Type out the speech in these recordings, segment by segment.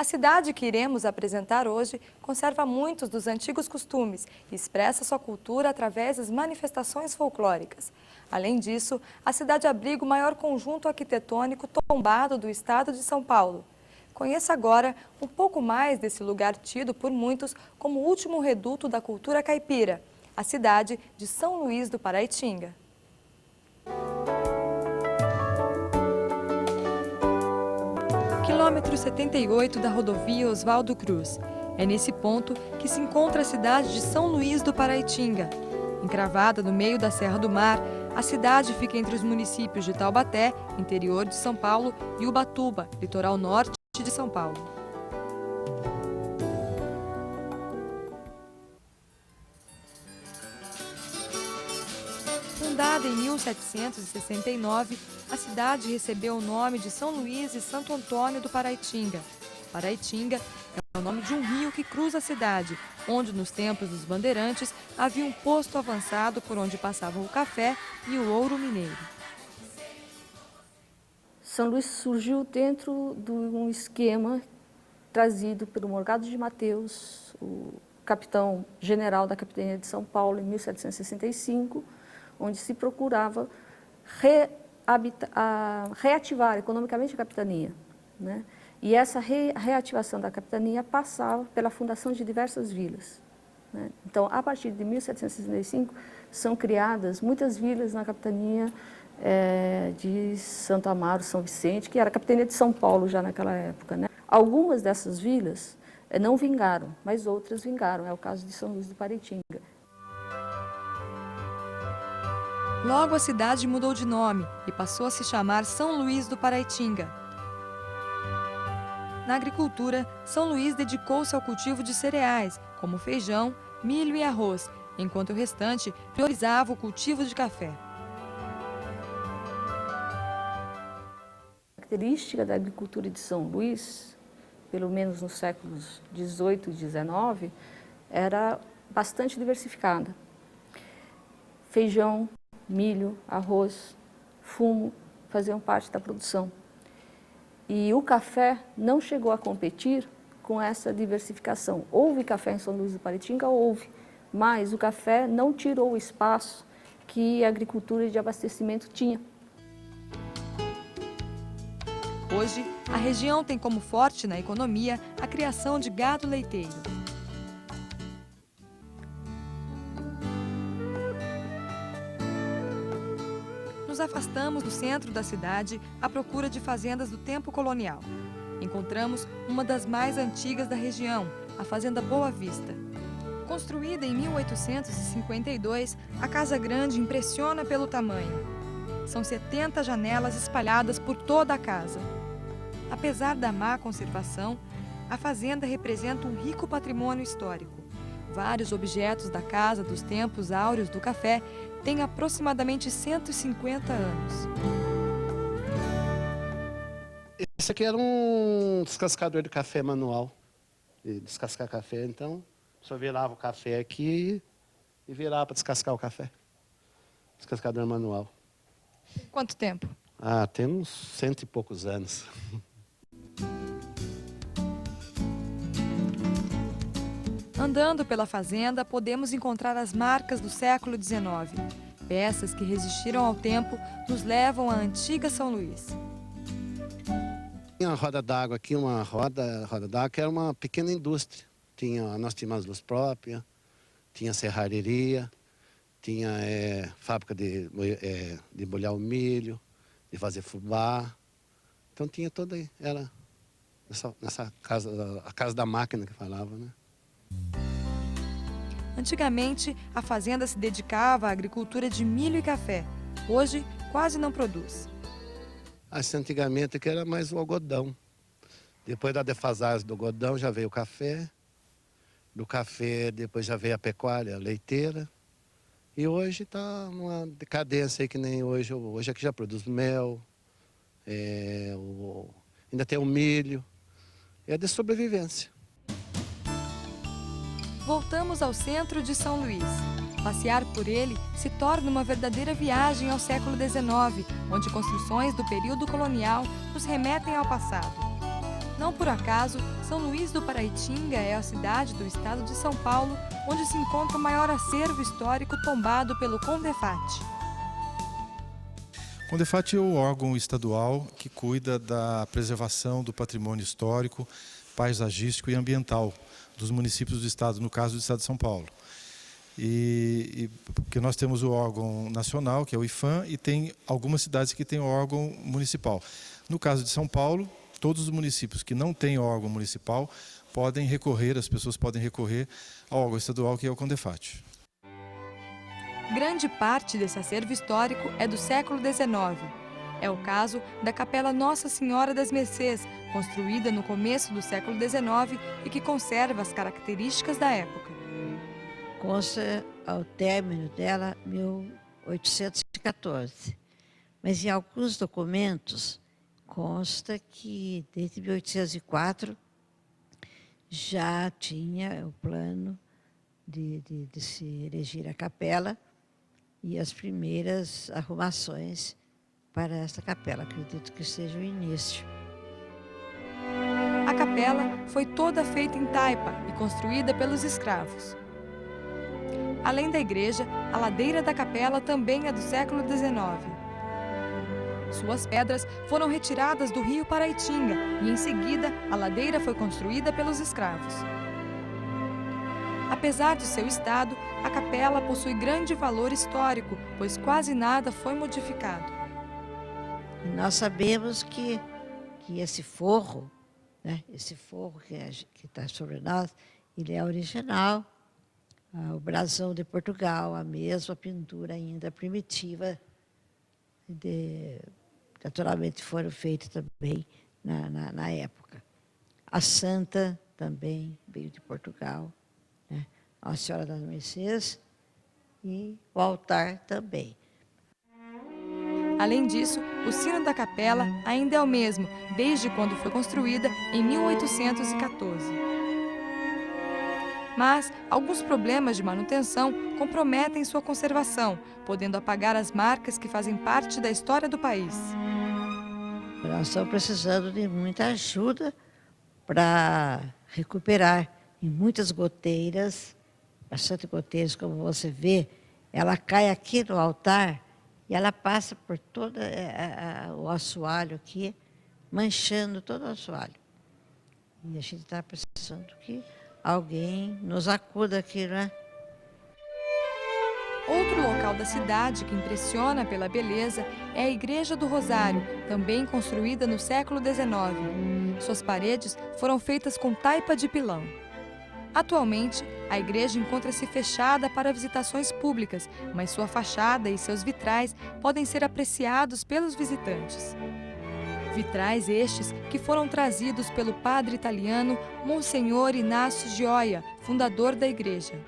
cidade que iremos apresentar hoje conserva muitos dos antigos costumes e expressa sua cultura através das manifestações folclóricas. Além disso, a cidade abriga o maior conjunto arquitetônico tombado do estado de São Paulo. Conheça agora um pouco mais desse lugar tido por muitos como o último reduto da cultura caipira, a cidade de São Luís do Paraitinga. Quilômetro 78 da rodovia Oswaldo Cruz. É nesse ponto que se encontra a cidade de São Luís do Paraitinga. Encravada no meio da Serra do Mar, a cidade fica entre os municípios de Taubaté, interior de São Paulo, e Ubatuba, litoral norte de São Paulo. Fundada em 1769, a cidade recebeu o nome de São Luís e Santo Antônio do Paraitinga. Paraitinga é o nome de um rio que cruza a cidade, onde nos tempos dos bandeirantes havia um posto avançado por onde passavam o café e o ouro mineiro. São Luís surgiu dentro de um esquema trazido pelo Morgado de Mateus, o capitão-general da Capitania de São Paulo, em 1765, onde se procurava reativar economicamente a capitania, né? E essa reativação da capitania passava pela fundação de diversas vilas, né? Então, a partir de 1765, são criadas muitas vilas na capitania de Santo Amaro, São Vicente, que era a capitania de São Paulo já naquela época, né? Algumas dessas vilas não vingaram, mas outras vingaram. É o caso de São Luís do Paraitinga. Logo, a cidade mudou de nome e passou a se chamar São Luís do Paraitinga. Na agricultura, São Luís dedicou-se ao cultivo de cereais, como feijão, milho e arroz, enquanto o restante priorizava o cultivo de café. A característica da agricultura de São Luís, pelo menos nos séculos XVIII e XIX, era bastante diversificada. Feijão, milho, arroz, fumo faziam parte da produção. E o café não chegou a competir com essa diversificação. Houve café em São Luís do Paraitinga? Houve, mas o café não tirou o espaço que a agricultura de abastecimento tinha. Hoje, a região tem como forte na economia a criação de gado leiteiro. Nos afastamos do centro da cidade à procura de fazendas do tempo colonial. Encontramos uma das mais antigas da região, a Fazenda Boa Vista. Construída em 1852, a Casa Grande impressiona pelo tamanho. São 70 janelas espalhadas por toda a casa. Apesar da má conservação, a fazenda representa um rico patrimônio histórico. Vários objetos da casa dos tempos áureos do café têm aproximadamente 150 anos. Esse aqui era um descascador de café manual, de descascar café. Então, só virava o café aqui e virava para descascar o café. Descascador manual. Quanto tempo? Tem uns 100 e poucos anos. Andando pela fazenda, podemos encontrar as marcas do século XIX. Peças que resistiram ao tempo nos levam à antiga São Luís. Tinha uma roda d'água aqui, uma roda d'água que era uma pequena indústria. Nós tínhamos luz própria, tinha serraria, tinha fábrica de bolhar o milho, de fazer fubá. Então tinha toda aí, era nessa casa, a casa da máquina que falava, né? Antigamente, a fazenda se dedicava à agricultura de milho e café. Hoje, quase não produz. Antigamente que era mais o algodão. Depois da defasagem do algodão já veio o café. Do café depois já veio a pecuária leiteira. E hoje está numa decadência aí que nem hoje. Hoje aqui já produz mel, ainda tem o milho. É de sobrevivência. Voltamos ao centro de São Luís. Passear por ele se torna uma verdadeira viagem ao século XIX, onde construções do período colonial nos remetem ao passado. Não por acaso, São Luís do Paraitinga é a cidade do estado de São Paulo onde se encontra o maior acervo histórico tombado pelo CONDEFAT. O CONDEFAT é o órgão estadual que cuida da preservação do patrimônio histórico, paisagístico e ambiental dos municípios do estado, no caso do estado de São Paulo. Porque nós temos o órgão nacional, que é o IPHAN, e tem algumas cidades que têm o órgão municipal. No caso de São Paulo, todos os municípios que não têm órgão municipal podem recorrer, as pessoas podem recorrer ao órgão estadual, que é o CONDEFAT. Grande parte desse acervo histórico é do século XIX. É o caso da Capela Nossa Senhora das Mercês, construída no começo do século XIX e que conserva as características da época. Consta ao término dela 1814, mas em alguns documentos consta que desde 1804 já tinha o plano de se erigir a capela e as primeiras arrumações para esta capela. Acredito que seja o início. A capela foi toda feita em taipa e construída pelos escravos. Além da igreja, a ladeira da capela também é do século XIX. Suas pedras foram retiradas do rio Paraitinga e, em seguida, a ladeira foi construída pelos escravos. Apesar de seu estado, a capela possui grande valor histórico, pois quase nada foi modificado. E nós sabemos que esse forro, né, esse forro que está sobre nós, ele é original. O brasão de Portugal, a mesma pintura ainda primitiva, naturalmente foram feitas também na época. A Santa também veio de Portugal, né? A Senhora das Mercês e o altar também. Além disso, o sino da capela ainda é o mesmo, desde quando foi construída em 1814. Mas alguns problemas de manutenção comprometem sua conservação, podendo apagar as marcas que fazem parte da história do país. Nós estamos precisando de muita ajuda para recuperar. Em muitas goteiras, bastante goteiras, como você vê, ela cai aqui no altar e ela passa por todo o assoalho aqui, manchando todo o assoalho. E a gente está precisando que alguém nos acuda aqui, né? Outro local da cidade que impressiona pela beleza é a Igreja do Rosário, também construída no século XIX. Suas paredes foram feitas com taipa de pilão. Atualmente, a igreja encontra-se fechada para visitações públicas, mas sua fachada e seus vitrais podem ser apreciados pelos visitantes. Vitrais estes que foram trazidos pelo padre italiano Monsenhor Inácio Gioia, fundador da igreja.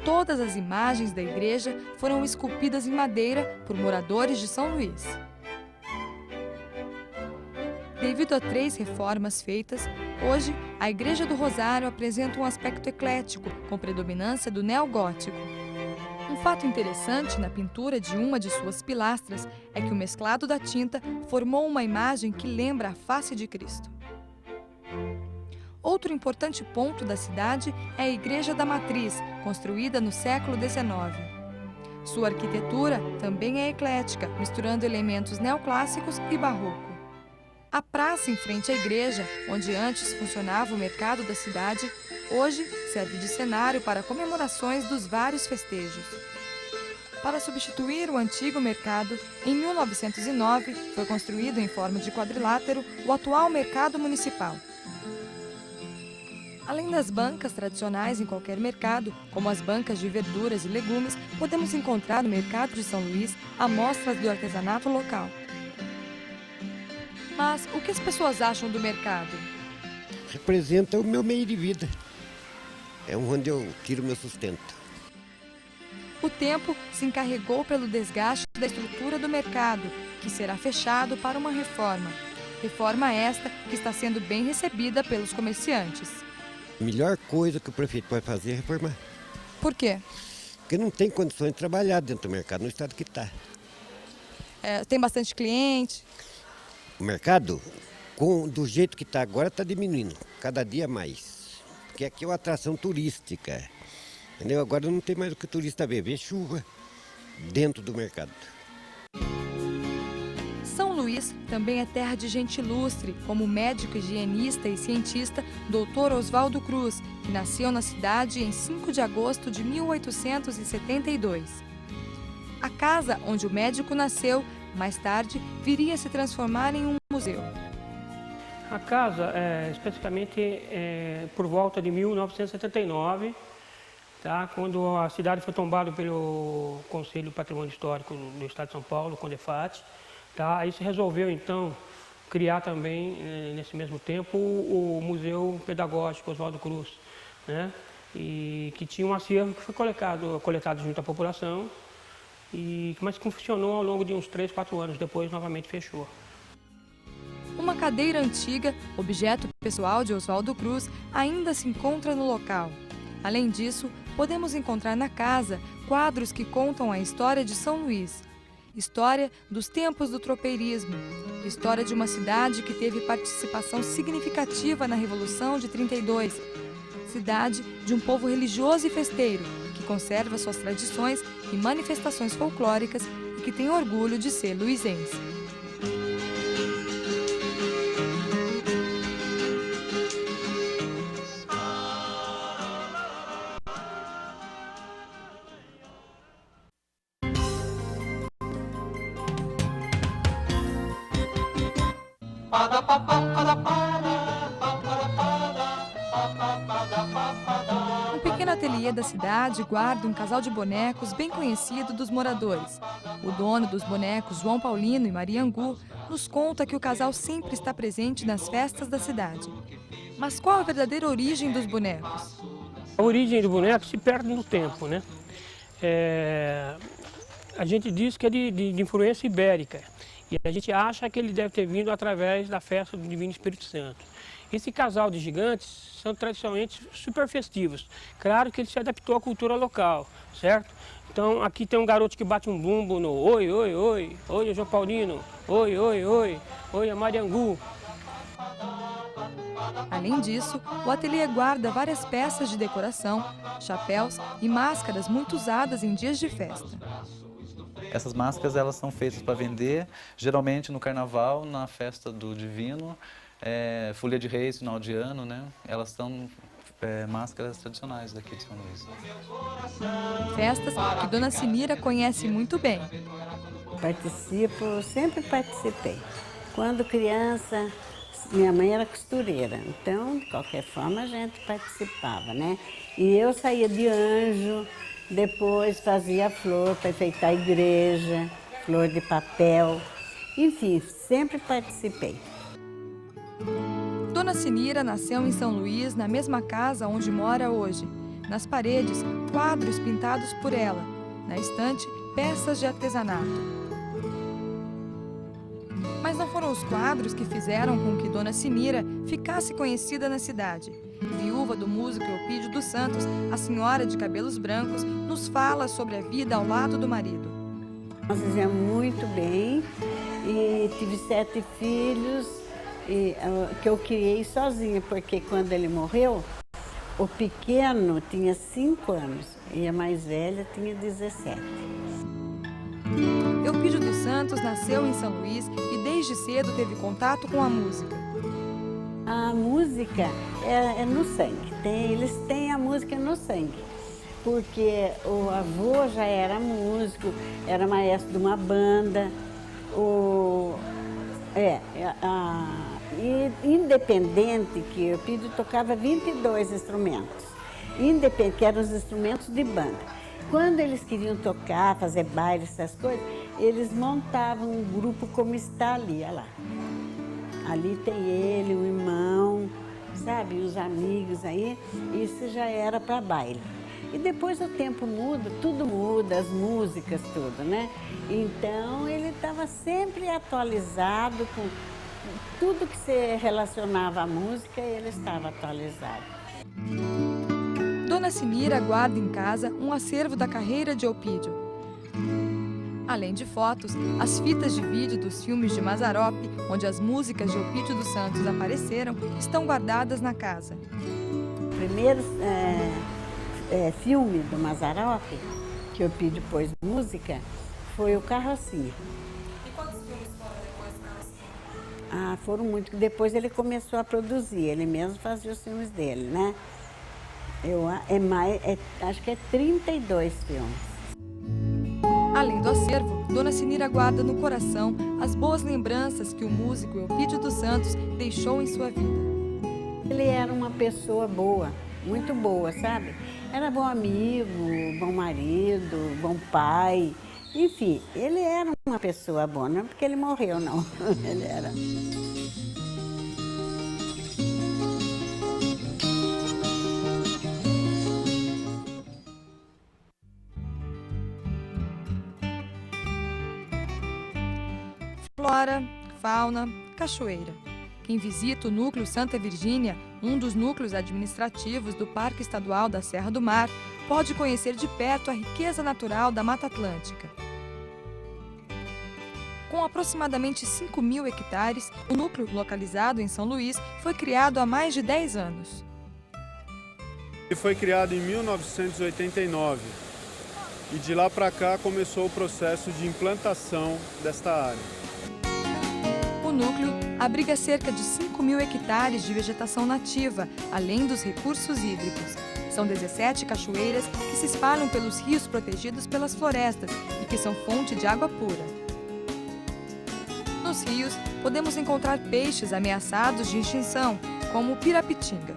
Todas as imagens da igreja foram esculpidas em madeira por moradores de São Luís. Devido a 3 reformas feitas, hoje a Igreja do Rosário apresenta um aspecto eclético, com predominância do neogótico. Um fato interessante na pintura de uma de suas pilastras é que o mesclado da tinta formou uma imagem que lembra a face de Cristo. Outro importante ponto da cidade é a Igreja da Matriz, construída no século XIX. Sua arquitetura também é eclética, misturando elementos neoclássicos e barroco. A praça em frente à igreja, onde antes funcionava o mercado da cidade, hoje serve de cenário para comemorações dos vários festejos. Para substituir o antigo mercado, em 1909 foi construído em forma de quadrilátero o atual mercado municipal. Além das bancas tradicionais em qualquer mercado, como as bancas de verduras e legumes, podemos encontrar no mercado de São Luís amostras do artesanato local. Mas o que as pessoas acham do mercado? Representa o meu meio de vida. É onde eu tiro meu sustento. O tempo se encarregou pelo desgaste da estrutura do mercado, que será fechado para uma reforma. Reforma esta que está sendo bem recebida pelos comerciantes. A melhor coisa que o prefeito pode fazer é reformar. Por quê? Porque não tem condições de trabalhar dentro do mercado no estado que está. Tem bastante cliente? O mercado Do jeito que está agora, está diminuindo, cada dia mais. Porque aqui é uma atração turística. Entendeu? Agora não tem mais o que o turista ver chuva dentro do mercado. São Luís também é terra de gente ilustre, como o médico, higienista e cientista Dr. Oswaldo Cruz, que nasceu na cidade em 5 de agosto de 1872. A casa onde o médico nasceu, mais tarde, viria a se transformar em um museu. A casa, especificamente, por volta de 1979, tá? Quando a cidade foi tombada pelo Conselho do Patrimônio Histórico do Estado de São Paulo, o CONDEFAT, tá? Aí se resolveu, então, criar também, nesse mesmo tempo, o Museu Pedagógico Oswaldo Cruz, né? E que tinha um acervo que foi coletado junto à população, mas que funcionou ao longo de uns 3, 4 anos, depois novamente fechou. Uma cadeira antiga, objeto pessoal de Oswaldo Cruz, ainda se encontra no local. Além disso, podemos encontrar na casa quadros que contam a história de São Luís. História dos tempos do tropeirismo. História de uma cidade que teve participação significativa na Revolução de 32. Cidade de um povo religioso e festeiro, que conserva suas tradições e manifestações folclóricas e que tem orgulho de ser luisense. Um pequeno ateliê da cidade guarda um casal de bonecos bem conhecido dos moradores. O dono dos bonecos, João Paulino e Maria Angu, nos conta que o casal sempre está presente nas festas da cidade. Mas qual a verdadeira origem dos bonecos? A origem do boneco se perde no tempo, né? A gente diz que é de influência ibérica. E a gente acha que ele deve ter vindo através da festa do Divino Espírito Santo. Esse casal de gigantes são tradicionalmente super festivos. Claro que ele se adaptou à cultura local, certo? Então aqui tem um garoto que bate um bumbo no oi, oi, oi, oi, João Paulino, oi, oi, oi, oi, Maria Angu. Além disso, o ateliê guarda várias peças de decoração, chapéus e máscaras muito usadas em dias de festa. Essas máscaras elas são feitas para vender, geralmente no carnaval, na festa do Divino, Folia de Reis, final de ano, né? Elas são máscaras tradicionais daqui de São Luís. Festas que Dona Sinira conhece muito bem. Participo, sempre participei. Quando criança, minha mãe era costureira, então, de qualquer forma, a gente participava, né? E eu saía de anjo. Depois fazia flor para enfeitar a igreja, flor de papel, enfim, sempre participei. Dona Sinira nasceu em São Luís, na mesma casa onde mora hoje. Nas paredes, quadros pintados por ela. Na estante, peças de artesanato. Mas não foram os quadros que fizeram com que Dona Sinira ficasse conhecida na cidade. Viúva do músico Eupídio dos Santos, a senhora de cabelos brancos nos fala sobre a vida ao lado do marido. Nós vivemos muito bem e tive 7 filhos que eu criei sozinha, porque quando ele morreu, o pequeno tinha 5 anos e a mais velha tinha 17. Eupídio dos Santos nasceu em São Luís e desde cedo teve contato com a música. A música é no sangue, eles têm a música no sangue, porque o avô já era músico, era maestro de uma banda, e independente que o Eupídio tocava 22 instrumentos, independente que eram os instrumentos de banda. Quando eles queriam tocar, fazer baile, essas coisas, eles montavam um grupo como está ali, olha lá. Ali tem ele, o irmão, sabe, os amigos aí, isso já era para baile. E depois o tempo muda, tudo muda, as músicas, tudo, né? Então ele estava sempre atualizado com tudo que se relacionava à música, ele estava atualizado. Dona Sinira guarda em casa um acervo da carreira de Eupídio. Além de fotos, as fitas de vídeo dos filmes de Mazzaropi, onde as músicas de Eupídio dos Santos apareceram, estão guardadas na casa. O primeiro filme do Mazzaropi, que o Eupídio pôs música, foi o Carrocinha. E quantos filmes foram depois do Carrocinha? Foram muitos. Depois ele começou a produzir, ele mesmo fazia os filmes dele, né? Acho que é 32 filmes. Além do acervo, Dona Sinira guarda no coração as boas lembranças que o músico Eupídio dos Santos deixou em sua vida. Ele era uma pessoa boa, muito boa, sabe? Era bom amigo, bom marido, bom pai. Enfim, ele era uma pessoa boa, não é porque ele morreu, não. Ele era. Flora, fauna, cachoeira. Quem visita o Núcleo Santa Virgínia, um dos núcleos administrativos do Parque Estadual da Serra do Mar, pode conhecer de perto a riqueza natural da Mata Atlântica. Com aproximadamente 5.000 hectares, o núcleo localizado em São Luís foi criado há mais de 10 anos. Ele foi criado em 1989 e de lá para cá começou o processo de implantação desta área. O núcleo abriga cerca de 5.000 hectares de vegetação nativa, além dos recursos hídricos. São 17 cachoeiras que se espalham pelos rios protegidos pelas florestas e que são fonte de água pura. Nos rios, podemos encontrar peixes ameaçados de extinção, como o pirapitinga.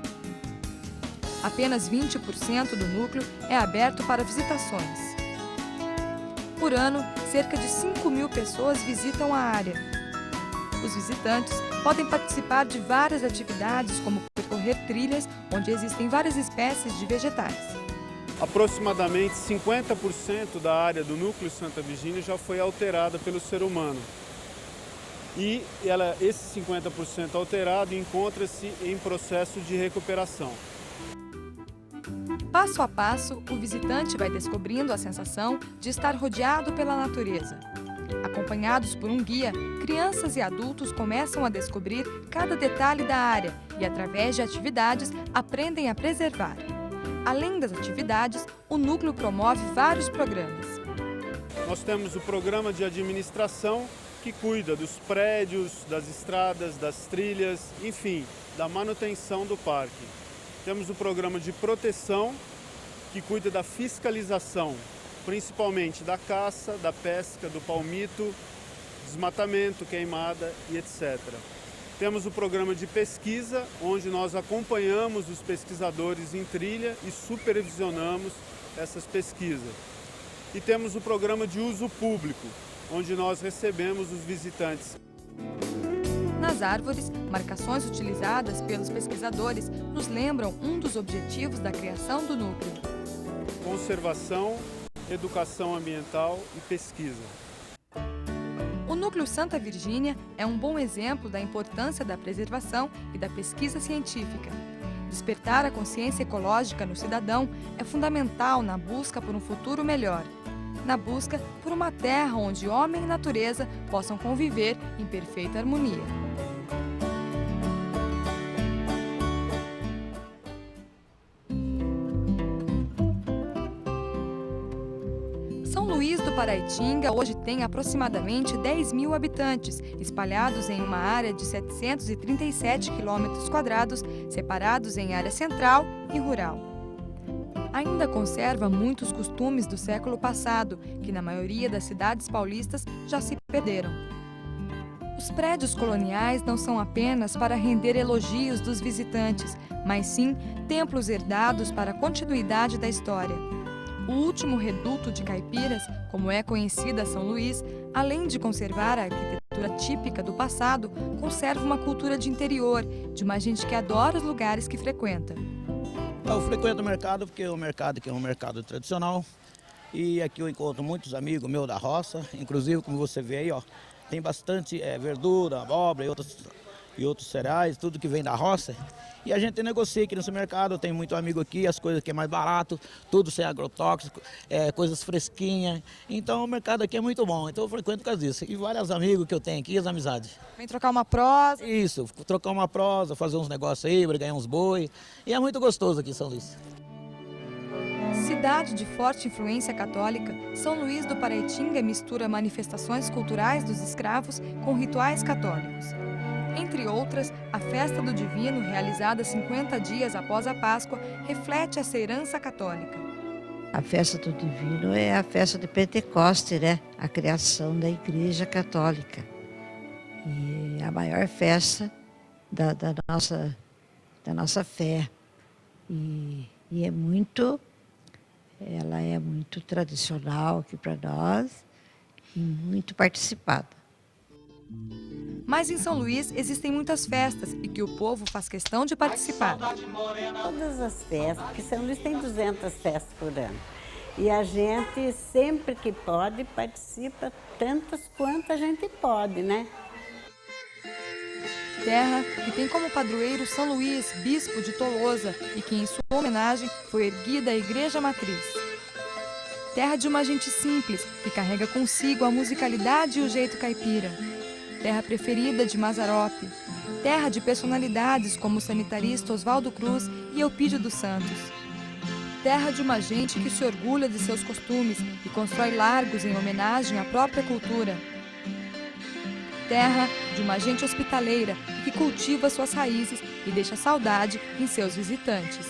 Apenas 20% do núcleo é aberto para visitações. Por ano, cerca de 5.000 pessoas visitam a área. Os visitantes podem participar de várias atividades, como percorrer trilhas, onde existem várias espécies de vegetais. Aproximadamente 50% da área do Núcleo Santa Virgínia já foi alterada pelo ser humano. E esse 50% alterado encontra-se em processo de recuperação. Passo a passo, o visitante vai descobrindo a sensação de estar rodeado pela natureza. Acompanhados por um guia, crianças e adultos começam a descobrir cada detalhe da área e, através de atividades, aprendem a preservar. Além das atividades, o núcleo promove vários programas. Nós temos o programa de administração, que cuida dos prédios, das estradas, das trilhas, enfim, da manutenção do parque. Temos o programa de proteção, que cuida da fiscalização, principalmente da caça, da pesca, do palmito, desmatamento, queimada e etc. Temos o programa de pesquisa, onde nós acompanhamos os pesquisadores em trilha e supervisionamos essas pesquisas. E temos o programa de uso público, onde nós recebemos os visitantes. Nas árvores, marcações utilizadas pelos pesquisadores nos lembram um dos objetivos da criação do núcleo: conservação, educação ambiental e pesquisa. O Núcleo Santa Virgínia é um bom exemplo da importância da preservação e da pesquisa científica. Despertar a consciência ecológica no cidadão é fundamental na busca por um futuro melhor, na busca por uma terra onde homem e natureza possam conviver em perfeita harmonia. São Luís do Paraitinga hoje tem aproximadamente 10.000 habitantes, espalhados em uma área de 737 km², separados em área central e rural. Ainda conserva muitos costumes do século passado, que na maioria das cidades paulistas já se perderam. Os prédios coloniais não são apenas para render elogios dos visitantes, mas sim templos herdados para a continuidade da história. O último reduto de Caipiras, como é conhecida São Luís, além de conservar a arquitetura típica do passado, conserva uma cultura de interior, de uma gente que adora os lugares que frequenta. Eu frequento o mercado porque o mercado aqui é um mercado tradicional e aqui eu encontro muitos amigos meus da roça, inclusive como você vê aí, ó, tem bastante verdura, abóbora e outros cereais, tudo que vem da roça. E a gente negocia aqui nesse mercado, eu tenho muito amigo aqui, as coisas aqui é mais barato, tudo sem agrotóxico, coisas fresquinhas. Então o mercado aqui é muito bom, então eu frequento por causa disso. E vários amigos que eu tenho aqui, as amizades. Vem trocar uma prosa. Isso, trocar uma prosa, fazer uns negócios aí, ganhar uns boi. E é muito gostoso aqui em São Luís. Cidade de forte influência católica, São Luís do Paraitinga mistura manifestações culturais dos escravos com rituais católicos. Entre outras, a Festa do Divino, realizada 50 dias após a Páscoa, reflete essa herança católica. A Festa do Divino é a festa de Pentecoste, né? A criação da Igreja Católica. E a maior festa da nossa fé. E ela é muito tradicional aqui para nós e muito participada. Mas em São Luís existem muitas festas e que o povo faz questão de participar. Todas as festas, porque São Luís tem 200 festas por ano. E a gente, sempre que pode, participa tantas quanto a gente pode, né? Terra que tem como padroeiro São Luís, bispo de Tolosa, e que em sua homenagem foi erguida a Igreja Matriz. Terra de uma gente simples, que carrega consigo a musicalidade e o jeito caipira. Terra preferida de Mazzaropi. Terra de personalidades como o sanitarista Oswaldo Cruz e Eupídio dos Santos. Terra de uma gente que se orgulha de seus costumes e constrói largos em homenagem à própria cultura. Terra de uma gente hospitaleira que cultiva suas raízes e deixa saudade em seus visitantes.